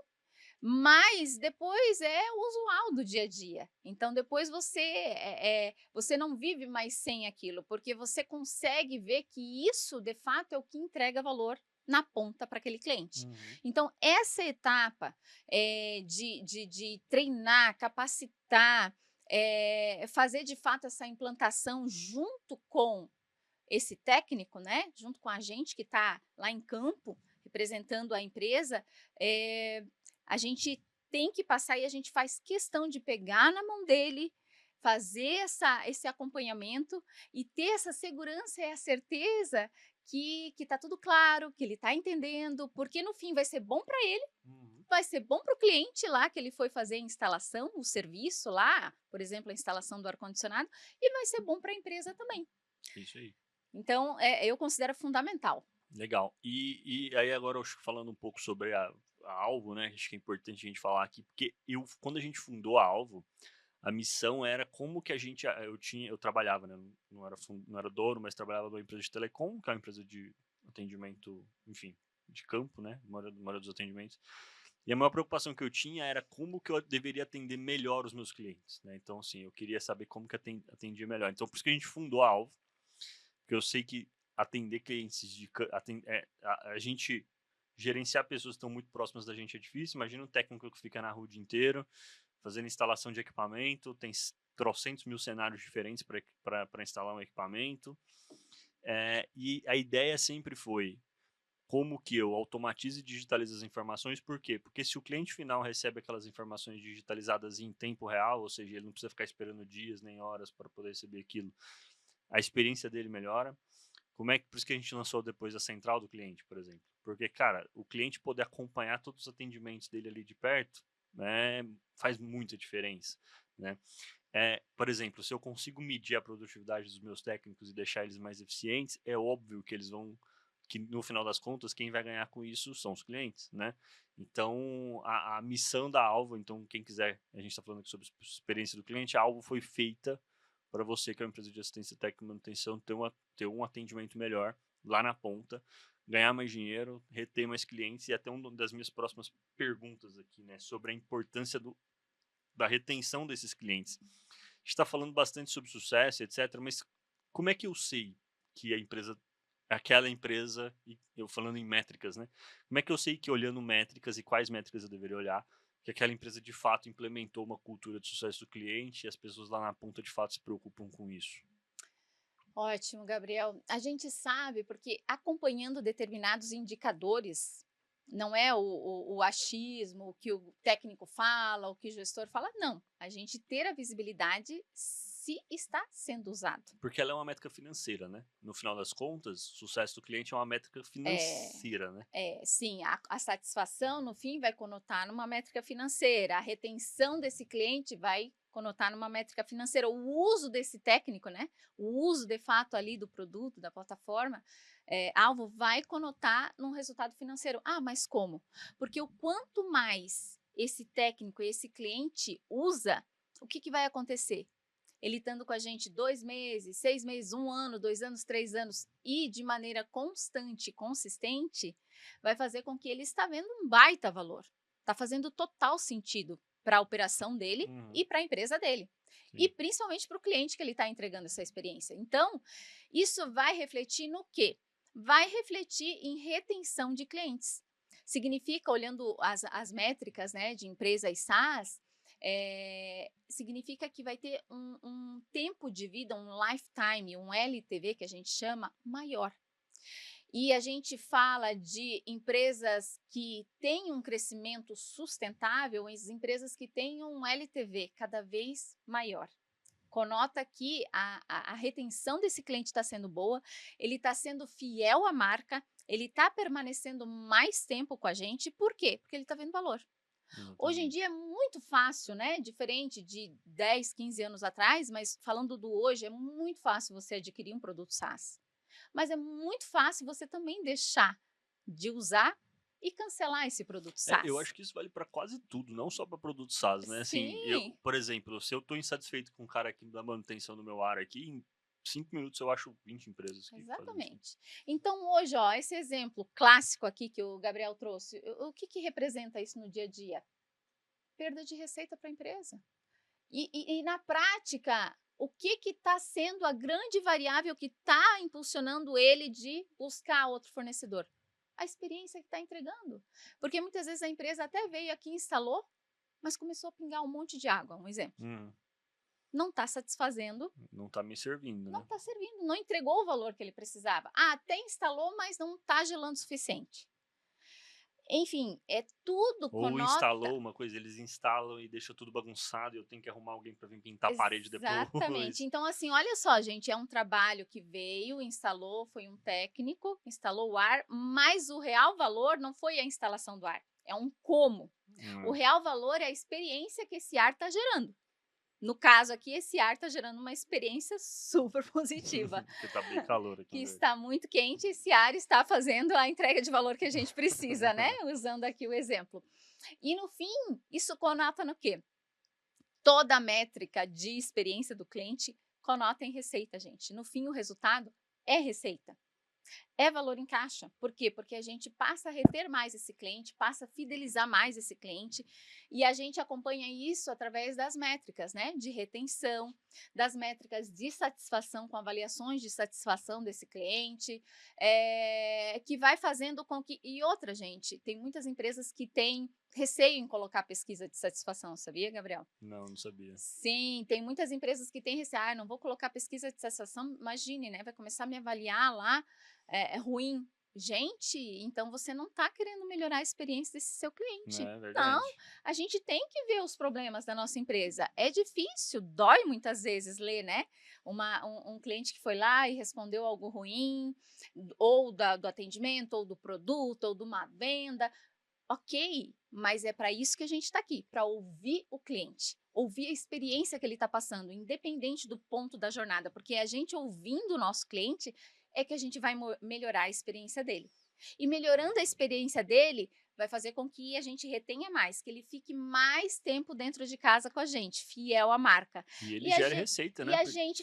mas depois é o usual do dia a dia. Então depois você não vive mais sem aquilo, porque você consegue ver que isso de fato é o que entrega valor na ponta para aquele cliente. Uhum. Então essa etapa, de treinar, capacitar, fazer de fato essa implantação junto com esse técnico, né, junto com a gente que está lá em campo, representando a empresa, a gente tem que passar e a gente faz questão de pegar na mão dele, fazer esse acompanhamento e ter essa segurança e a certeza que está tudo claro, que ele está entendendo, porque no fim vai ser bom para ele, Uhum. vai ser bom para o cliente lá que ele foi fazer a instalação, o serviço lá, por exemplo, a instalação do ar-condicionado, e vai ser bom para a empresa também. Isso aí. Então, eu considero fundamental. Legal. E aí agora eu acho que falando um pouco sobre a Alvo, né? Acho que é importante a gente falar aqui, porque quando a gente fundou a Alvo, a missão era como que a gente, eu trabalhava, né? Não era dono, mas trabalhava numa empresa de telecom, que é uma empresa de atendimento, enfim, de campo, né? Maioria dos atendimentos. E a maior preocupação que eu tinha era como que eu deveria atender melhor os meus clientes, né? Então, assim, eu queria saber como que atendia melhor. Então, por isso que a gente fundou a Alvo, porque eu sei que atender clientes a gente gerenciar pessoas que estão muito próximas da gente é difícil. Imagina um técnico que fica na rua o dia inteiro, fazendo instalação de equipamento, tem trocentos mil cenários diferentes para instalar um equipamento. E a ideia sempre foi como que eu automatizo e digitalizo as informações, por quê? Porque se o cliente final recebe aquelas informações digitalizadas em tempo real, ou seja, ele não precisa ficar esperando dias nem horas para poder receber aquilo, a experiência dele melhora. Por isso que a gente lançou depois a central do cliente, por exemplo. Porque, cara, o cliente poder acompanhar todos os atendimentos dele ali de perto, né, faz muita diferença, né? Por exemplo, se eu consigo medir a produtividade dos meus técnicos e deixar eles mais eficientes, é óbvio que no final das contas, quem vai ganhar com isso são os clientes, né? Então, a missão da Alvo, então, quem quiser, a gente está falando aqui sobre a experiência do cliente, a Alvo foi feita para você, que é uma empresa de assistência técnica e manutenção, ter um atendimento melhor lá na ponta, ganhar mais dinheiro, reter mais clientes, e até uma das minhas próximas perguntas aqui, né, sobre a importância da retenção desses clientes. A gente está falando bastante sobre sucesso, etc., mas como é que eu sei que aquela empresa, e eu falando em métricas, né? Como é que eu sei que olhando métricas e quais métricas eu deveria olhar, que aquela empresa de fato implementou uma cultura de sucesso do cliente e as pessoas lá na ponta de fato se preocupam com isso? Ótimo, Gabriel. A gente sabe porque acompanhando determinados indicadores, não é o achismo, o que o técnico fala, o que o gestor fala, não. A gente ter a visibilidade, se está sendo usado. Porque ela é uma métrica financeira, né? No final das contas, o sucesso do cliente é uma métrica É, financeira, né? sim, a satisfação, no fim, vai conotar numa métrica financeira, a retenção desse cliente vai conotar numa métrica financeira, o uso desse técnico, né? O uso de fato ali do produto, da plataforma, alvo vai conotar num resultado financeiro. Ah, mas como? Porque o quanto mais esse técnico, esse cliente usa, o que vai acontecer? Ele estando com a gente 2 meses, 6 meses, 1 ano, 2 anos, 3 anos e de maneira constante, consistente, vai fazer com que ele está vendo um baita valor. Está fazendo total sentido para a operação dele Uhum, e para a empresa dele. E sim. principalmente para o cliente que ele está entregando essa experiência. Então, isso vai refletir no quê? Vai refletir em retenção de clientes. Significa, olhando as métricas, né, de empresas SaaS, significa que vai ter um tempo de vida, um lifetime, um LTV que a gente chama, maior. E a gente fala de empresas que têm um crescimento sustentável, as empresas que têm um LTV cada vez maior. Conota que a retenção desse cliente está sendo boa, ele está sendo fiel à marca, ele está permanecendo mais tempo com a gente. Por quê? Porque ele está vendo valor. Hoje em dia Exatamente. é muito fácil, né? Diferente de 10, 15 anos atrás, mas falando do hoje, é muito fácil você adquirir um produto SaaS. Mas é muito fácil você também deixar de usar e cancelar esse produto Eu SaaS. acho que isso vale para quase tudo, não só para produtos SaaS, né? Assim, Sim, por exemplo, se eu estou insatisfeito com o cara aqui da manutenção do meu ar aqui, em 5 minutos eu acho 20 empresas que fazem isso. exatamente. Então, hoje, ó, esse exemplo clássico aqui que o Gabriel trouxe, o que representa isso no dia a dia? Perda de receita para a empresa. E na prática, o que está sendo a grande variável que está impulsionando ele de buscar outro fornecedor? A experiência que está entregando. Porque muitas vezes a empresa até veio aqui e instalou, mas começou a pingar um monte de água, um exemplo. Uhum. Não está satisfazendo, Não tá me servindo, não né? está servindo, não entregou o valor que ele precisava. Ah, até instalou, mas não está gelando o suficiente. Enfim, tudo Ou conota. instalou uma coisa, eles instalam e deixa tudo bagunçado e eu tenho que arrumar alguém para vir pintar a parede Exatamente. depois. Então, assim, olha só, gente, é um trabalho que veio, instalou, foi um técnico, instalou o ar, mas o real valor não foi a instalação do ar, é um como. O Hum. real valor é a experiência que esse ar está gerando. No caso aqui, esse ar está gerando uma experiência super positiva. Porque tá bem calor aqui Que embaixo. está muito quente, esse ar está fazendo a entrega de valor que a gente precisa, né? Usando aqui o exemplo. E no fim, isso conota no quê? Toda a métrica de experiência do cliente conota em receita, gente. No fim, o resultado é receita. É valor em caixa. Por quê? Porque a gente passa a reter mais esse cliente, passa a fidelizar mais esse cliente e a gente acompanha isso através das métricas, né? De retenção, das métricas de satisfação, com avaliações de satisfação desse cliente, que vai fazendo com que. E outra, gente, tem muitas empresas que têm receio em colocar pesquisa de satisfação, sabia, Gabriel? Não, não sabia. Sim, tem muitas empresas que têm receio, não vou colocar pesquisa de satisfação, imagine, né? Vai começar a me avaliar lá, é ruim. Gente, então você não está querendo melhorar a experiência desse seu Não cliente. é Não, verdade. a gente tem que ver os problemas da nossa empresa. É difícil, dói muitas vezes ler, né? Um cliente que foi lá e respondeu algo ruim, ou do atendimento, ou do produto, ou de uma venda. Ok, mas é para isso que a gente está aqui, para ouvir o cliente, ouvir a experiência que ele está passando, independente do ponto da jornada, porque a gente ouvindo o nosso cliente é que a gente vai melhorar a experiência dele. E melhorando a experiência dele, vai fazer com que a gente retenha mais, que ele fique mais tempo dentro de casa com a gente, fiel à marca. E ele E a gera gente, receita, e né? a gente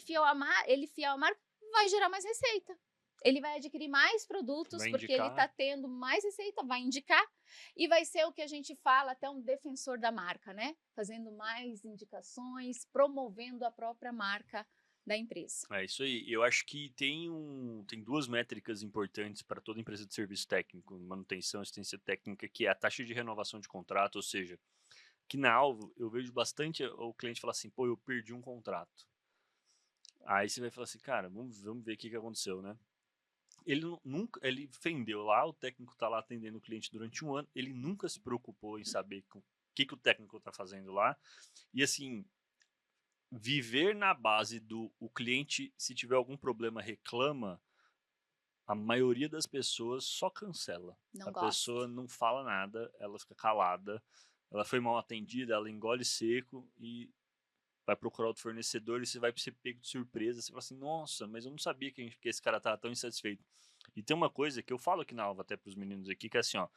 ele fiel à marca, vai gerar mais receita. Ele vai adquirir mais produtos Vai porque ele indicar. está tendo mais receita, vai indicar e vai ser o que a gente fala, até um defensor da marca, né? Fazendo mais indicações, promovendo a própria marca da empresa. É isso aí. Eu acho que tem duas métricas importantes para toda empresa de serviço técnico, manutenção, assistência técnica, que é a taxa de renovação de contrato, ou seja, que na Alvo eu vejo bastante o cliente falar assim, pô, eu perdi um contrato. Aí você vai falar assim, cara, vamos ver o que aconteceu, né? Ele vendeu lá, o técnico tá lá atendendo o cliente durante um ano, ele nunca se preocupou em saber o que o técnico tá fazendo lá. E assim, viver na base do o cliente, se tiver algum problema, reclama, a maioria das pessoas só cancela. Não A gosta. pessoa não fala nada, ela fica calada, ela foi mal atendida, ela engole seco e vai procurar outro fornecedor e você vai ser pego de surpresa. Você fala assim: nossa, mas eu não sabia que esse cara tava tão insatisfeito. E tem uma coisa que eu falo aqui na aula até para os meninos aqui, que é assim, ó.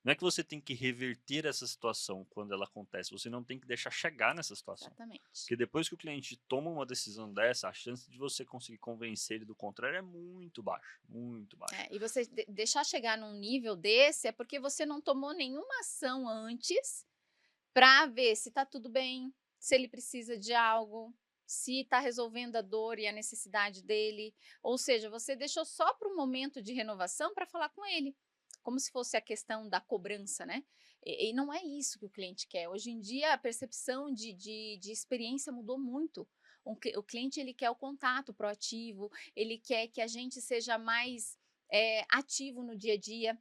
Não é que você tem que reverter essa situação quando ela acontece, você não tem que deixar chegar nessa situação. Exatamente. Porque depois que o cliente toma uma decisão dessa, a chance de você conseguir convencer ele do contrário é muito baixa, muito baixa. É, e você deixar chegar num nível desse é porque você não tomou nenhuma ação antes para ver se está tudo bem, se ele precisa de algo, se está resolvendo a dor e a necessidade dele. Ou seja, você deixou só para o momento de renovação para falar com ele, como se fosse a questão da cobrança, né? E não é isso que o cliente quer. Hoje em dia, a percepção de experiência mudou muito. O cliente ele quer o contato proativo, ele quer que a gente seja mais ativo no dia a dia,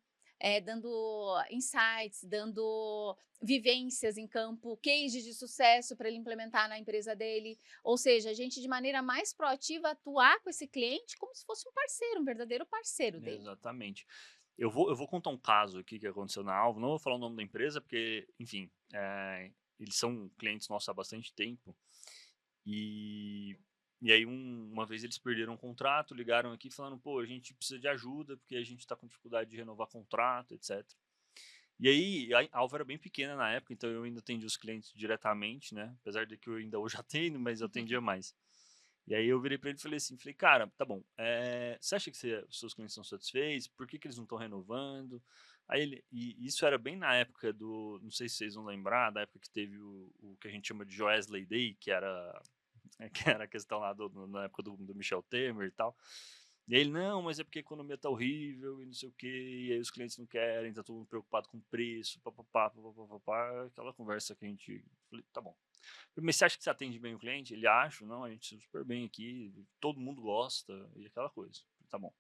dando insights, dando vivências em campo, cases de sucesso para ele implementar na empresa dele. Ou seja, a gente de maneira mais proativa atuar com esse cliente como se fosse um parceiro, um verdadeiro parceiro dele. Exatamente. Eu vou contar um caso aqui que aconteceu na Alvo, não vou falar o nome da empresa, porque, enfim, eles são clientes nossos há bastante tempo. E, e aí, uma vez eles perderam um contrato, ligaram aqui falando: pô, a gente precisa de ajuda, porque a gente está com dificuldade de renovar contrato, etc. E aí, a Alvo era bem pequena na época, então eu ainda atendia os clientes diretamente, né? Apesar de que eu ainda hoje atendo, mas eu atendia mais. E aí eu virei para ele e falei assim, falei: cara, tá bom, você acha que os seus clientes estão satisfeitos? Por que eles não estão renovando? Aí e isso era bem na época não sei se vocês vão lembrar, da época que teve o que a gente chama de Joesley Day, que era, que era a questão lá na época do Michel Temer e tal. E aí ele: não, mas é porque a economia tá horrível e não sei o quê, e aí os clientes não querem, tá todo mundo preocupado com o preço, papapá, papapá, aquela conversa que a gente... Falei: tá bom. Mas você acha que você atende bem o cliente? Ele: acha, não, a gente se super bem aqui, todo mundo gosta, e aquela coisa. Tá bom.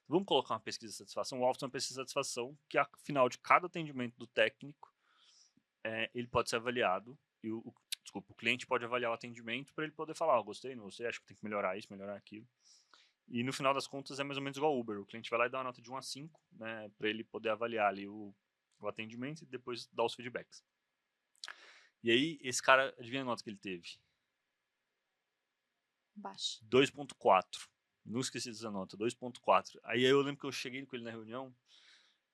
Vamos colocar uma pesquisa de satisfação. O alvo é uma pesquisa de satisfação que, ao final de cada atendimento do técnico, ele pode ser avaliado. E desculpa, o cliente pode avaliar o atendimento para ele poder falar: gostei, não gostei, acho que tem que melhorar isso, melhorar aquilo. E no final das contas é mais ou menos igual ao Uber. O cliente vai lá e dá uma nota de 1 a 5, né, para ele poder avaliar ali o atendimento e depois dar os feedbacks. E aí, esse cara, adivinha a nota que ele teve? Baixo. 2.4. Não esqueci dessa nota, 2.4. Aí eu lembro que eu cheguei com ele na reunião,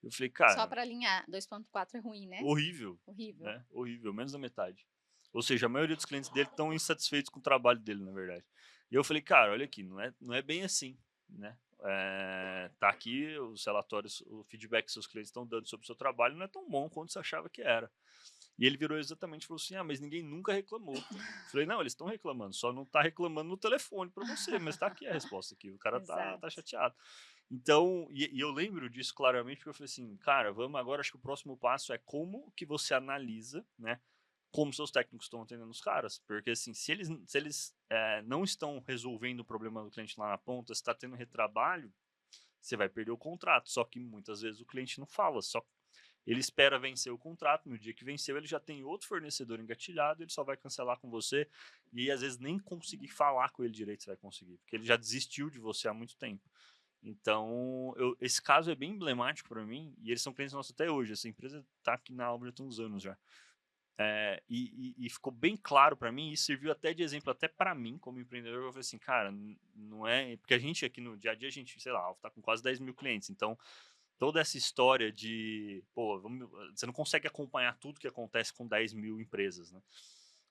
eu falei: Só cara, para alinhar, 2,4 é ruim, né? horrível, Horrível. né? Horrível, menos da metade. Ou seja, a maioria dos clientes dele estão insatisfeitos com o trabalho dele, na verdade. E eu falei: cara, olha aqui, não é bem assim, né? Tá aqui os relatórios, o feedback que seus clientes estão dando sobre o seu trabalho não é tão bom quanto você achava que era. E ele virou exatamente e falou assim: mas ninguém nunca reclamou. Falei: não, eles estão reclamando, só não tá reclamando no telefone para você, mas tá aqui a resposta aqui, o cara tá Exato. chateado. Então, e eu lembro disso claramente, porque eu falei assim: cara, vamos agora, acho que o próximo passo é como que você analisa, né, como seus técnicos estão atendendo os caras, porque assim, se eles não estão resolvendo o problema do cliente lá na ponta, se está tendo retrabalho, você vai perder o contrato. Só que muitas vezes o cliente não fala, só ele espera vencer o contrato, no dia que venceu ele já tem outro fornecedor engatilhado, ele só vai cancelar com você, e aí às vezes nem conseguir falar com ele direito você vai conseguir, porque ele já desistiu de você há muito tempo. Então, esse caso é bem emblemático para mim, e eles são clientes nossos até hoje. Essa empresa está aqui na Albert há uns anos já. E ficou bem claro para mim, e serviu até de exemplo até para mim, como empreendedor. Eu falei assim: cara, não é... Porque a gente aqui no dia a dia, a gente, sei lá, está com quase 10 mil clientes, então toda essa história de, pô, você não consegue acompanhar tudo que acontece com 10 mil empresas, né?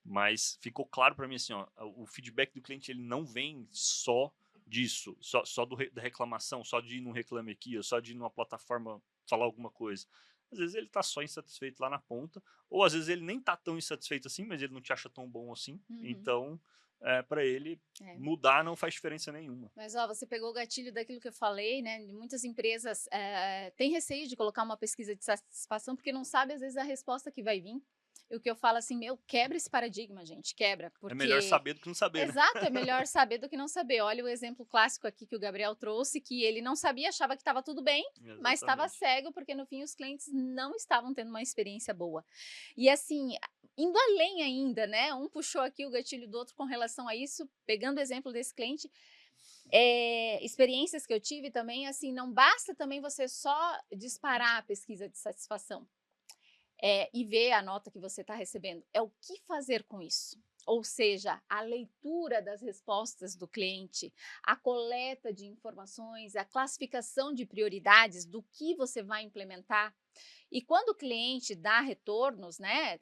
Mas ficou claro para mim assim, ó, o feedback do cliente ele não vem só disso, só da reclamação, só de ir num Reclame Aqui, ou só de ir numa plataforma falar alguma coisa. Às vezes ele tá só insatisfeito lá na ponta, ou às vezes ele nem tá tão insatisfeito assim, mas ele não te acha tão bom assim. Uhum. Então, para ele, É. mudar não faz diferença nenhuma. Mas, ó, você pegou o gatilho daquilo que eu falei, né? Muitas empresas têm receio de colocar uma pesquisa de satisfação porque não sabe, às vezes, a resposta que vai vir. o que eu falo assim: "Meu, quebra esse paradigma, gente, quebra", É melhor porque saber do que não saber, né? exato, é melhor saber do que não saber. Olha o exemplo clássico aqui que o Gabriel trouxe, que ele não sabia, achava que estava tudo bem, mas estava Exatamente. cego, porque no fim os clientes não estavam tendo uma experiência boa. E assim, indo além ainda, né, um puxou aqui o gatilho do outro com relação a isso, pegando o exemplo desse cliente, experiências que eu tive também, assim, não basta também você só disparar a pesquisa de satisfação. E ver a nota que você está recebendo. É o que fazer com isso. Ou seja, a leitura das respostas do cliente, a coleta de informações, a classificação de prioridades do que você vai implementar. E quando o cliente dá retornos, né,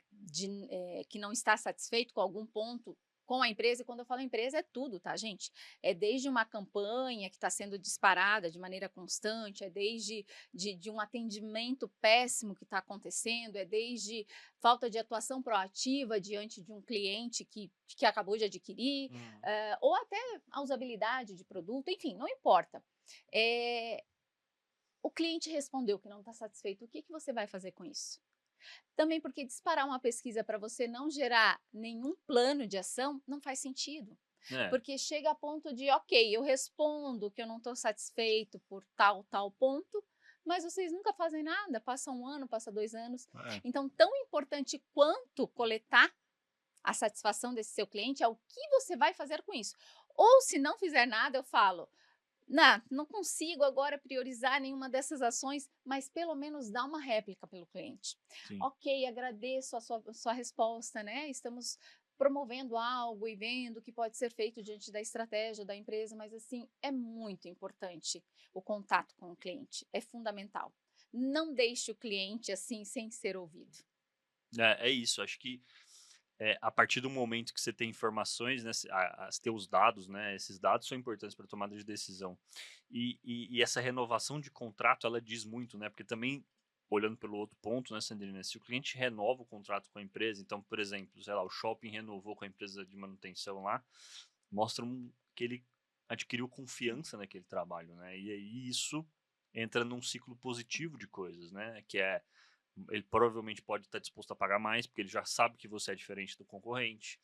que não está satisfeito com algum ponto com a empresa, e quando eu falo empresa é tudo, tá, gente? É desde uma campanha que está sendo disparada de maneira constante, é desde de um atendimento péssimo que está acontecendo, é desde falta de atuação proativa diante de um cliente que acabou de adquirir, Uhum. ou até a usabilidade de produto, enfim, não importa. Eh, o cliente respondeu que não está satisfeito, o que que você vai fazer com isso? Também porque disparar uma pesquisa para você não gerar nenhum plano de ação não faz sentido. É, Porque chega a ponto de, ok, eu respondo que eu não estou satisfeito por tal ponto, mas vocês nunca fazem nada, passa um ano, passa 2 anos. é. Então, tão importante quanto coletar a satisfação desse seu cliente é o que você vai fazer com isso. Ou se não fizer nada, eu falo, não consigo agora priorizar nenhuma dessas ações, mas pelo menos dá uma réplica pelo cliente. Sim. Ok, agradeço a sua resposta, né? Estamos promovendo algo e vendo o que pode ser feito diante da estratégia da empresa, mas assim, é muito importante o contato com o cliente, é fundamental. Não deixe o cliente assim sem ser ouvido. É isso, acho que a partir do momento que você tem informações, né, ter os dados, né, esses dados são importantes para tomada de decisão. E essa renovação de contrato, ela diz muito, né, porque também, olhando pelo outro ponto, né, Sandrina, se o cliente renova o contrato com a empresa, então, por exemplo, sei lá, o shopping renovou com a empresa de manutenção lá, mostra que ele adquiriu confiança naquele trabalho, né, e aí isso entra num ciclo positivo de coisas, né, que é ele provavelmente pode estar disposto a pagar mais, porque ele já sabe que você é diferente do concorrente.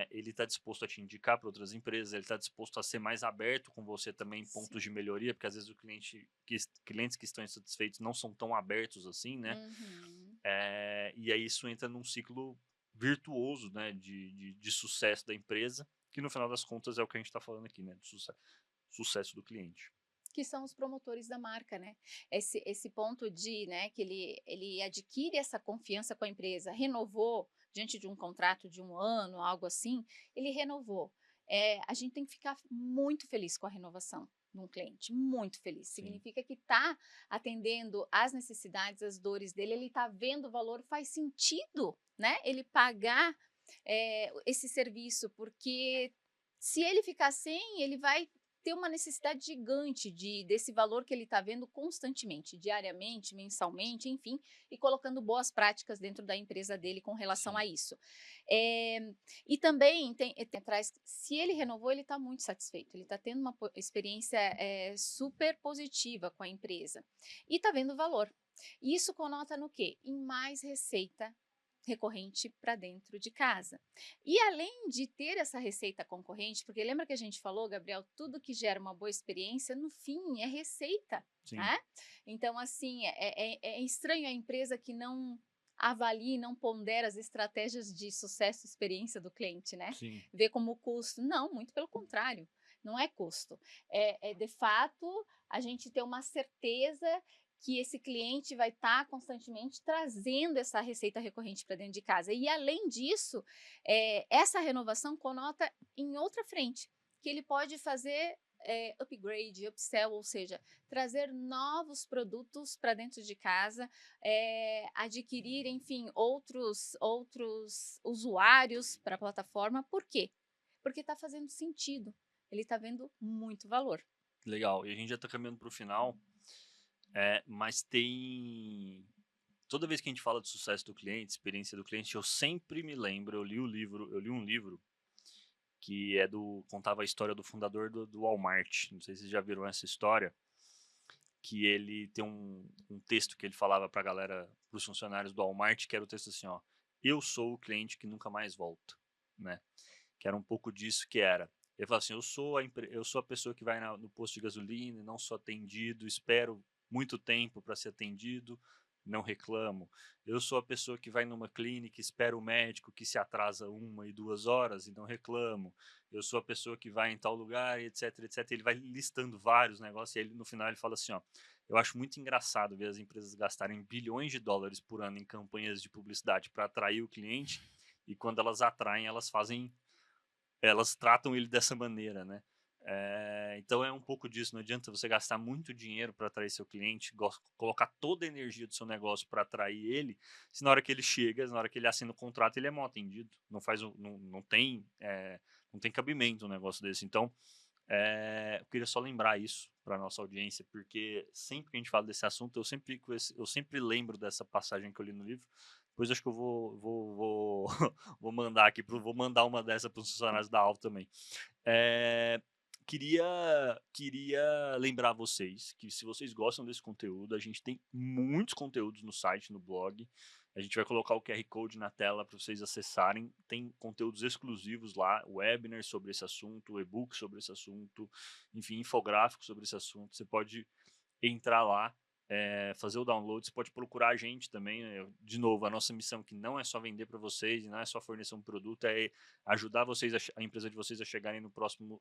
Ele está disposto a te indicar para outras empresas, ele está disposto a ser mais aberto com você também em pontos Sim. de melhoria, porque às vezes clientes que estão insatisfeitos não são tão abertos assim, né? Uhum. E aí isso entra num ciclo virtuoso, né, de sucesso da empresa, que no final das contas é o que a gente está falando aqui, né, do sucesso do cliente. Que são os promotores da marca, né? Esse ponto de, né, que ele adquire essa confiança com a empresa, renovou diante de um contrato de 1 ano, algo assim, ele renovou. A gente tem que ficar muito feliz com a renovação de um cliente, muito feliz. Sim, Significa que está atendendo às necessidades, às dores dele, ele está vendo o valor, faz sentido, né? Ele pagar esse serviço, porque se ele ficar sem, ele vai ter uma necessidade gigante desse valor que ele está vendo constantemente, diariamente, mensalmente, enfim, e colocando boas práticas dentro da empresa dele com relação sim, a isso. E também tem atrás, se ele renovou, ele está muito satisfeito, ele está tendo uma experiência super positiva com a empresa e está vendo valor. Isso conota no quê? Em mais receita recorrente para dentro de casa. E além de ter essa receita concorrente, porque lembra que a gente falou, Gabriel, tudo que gera uma boa experiência, no fim, é receita, sim, né? Então, assim, é estranho a empresa que não avalie, não pondera as estratégias de sucesso e experiência do cliente, né? sim. Vê como custo. Não, muito pelo contrário, não é custo. De fato a gente ter uma certeza que esse cliente vai estar constantemente trazendo essa receita recorrente para dentro de casa. E além disso, essa renovação conota em outra frente, que ele pode fazer upgrade, upsell, ou seja, trazer novos produtos para dentro de casa, adquirir, enfim, outros usuários para a plataforma. Por quê? Porque está fazendo sentido. Ele está vendo muito valor. Legal. E a gente já está caminhando para o final, mas tem. Toda vez que a gente fala de sucesso do cliente, experiência do cliente, eu sempre me lembro, eu li um livro que contava a história do fundador do Walmart. Não sei se vocês já viram essa história, que ele tem um texto que ele falava para a galera, para os funcionários do Walmart, que era o texto assim, ó: eu sou o cliente que nunca mais volta, né? Que era um pouco disso que era. Ele falava assim, eu sou a pessoa que vai no posto de gasolina e não sou atendido, espero muito tempo para ser atendido, não reclamo. Eu sou a pessoa que vai numa clínica, espera o médico que se atrasa 1 e 2 horas e não reclamo. Eu sou a pessoa que vai em tal lugar, e etc, etc. Ele vai listando vários negócios e aí, no final ele fala assim, ó, eu acho muito engraçado ver as empresas gastarem bilhões de dólares por ano em campanhas de publicidade para atrair o cliente e quando elas atraem, elas tratam ele dessa maneira, né? Então é um pouco disso. Não adianta você gastar muito dinheiro para atrair seu cliente, colocar toda a energia do seu negócio para atrair ele, se na hora que ele chega, na hora que ele assina o contrato, ele é mal atendido. Não tem cabimento um negócio desse. Então, eu queria só lembrar isso para nossa audiência, porque sempre que a gente fala desse assunto, eu sempre lembro dessa passagem que eu li no livro. Depois acho que eu vou mandar vou mandar uma dessa para os funcionários da Alvo também. É, queria lembrar vocês que se vocês gostam desse conteúdo, a gente tem muitos conteúdos no site, no blog. A gente vai colocar o QR Code na tela para vocês acessarem. Tem conteúdos exclusivos lá, webinars sobre esse assunto, e-book sobre esse assunto, enfim, infográficos sobre esse assunto. Você pode entrar lá, fazer o download, você pode procurar a gente também. De novo, a nossa missão que não é só vender para vocês, não é só fornecer um produto, é ajudar vocês, a empresa de vocês a chegarem no próximo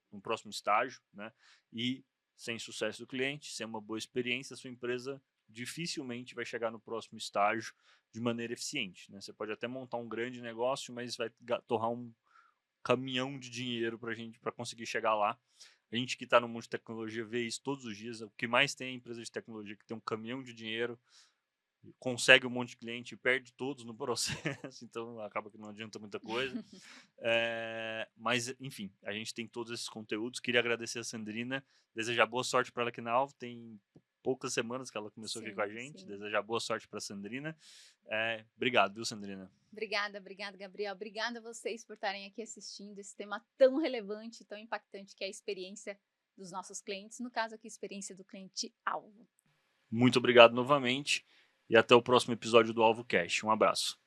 estágio, né? E sem sucesso do cliente, sem uma boa experiência, a sua empresa dificilmente vai chegar no próximo estágio de maneira eficiente, né? Você pode até montar um grande negócio, mas vai torrar um caminhão de dinheiro para conseguir chegar lá. A gente que está no mundo de tecnologia vê isso todos os dias. O que mais tem é empresa de tecnologia que tem um caminhão de dinheiro, consegue um monte de cliente e perde todos no processo, então acaba que não adianta muita coisa. Mas, enfim, a gente tem todos esses conteúdos. Queria agradecer a Sandrina, desejar boa sorte para ela aqui na Alvo. Tem poucas semanas que ela começou aqui com a Sim, gente. sim. Desejar boa sorte para a Sandrina. Obrigado, viu, Sandrina? Obrigada, obrigada, Gabriel. Obrigada a vocês por estarem aqui assistindo esse tema tão relevante, tão impactante que é a experiência dos nossos clientes, no caso aqui, a experiência do cliente-alvo. Muito obrigado novamente e até o próximo episódio do Alvo Cash. Um abraço.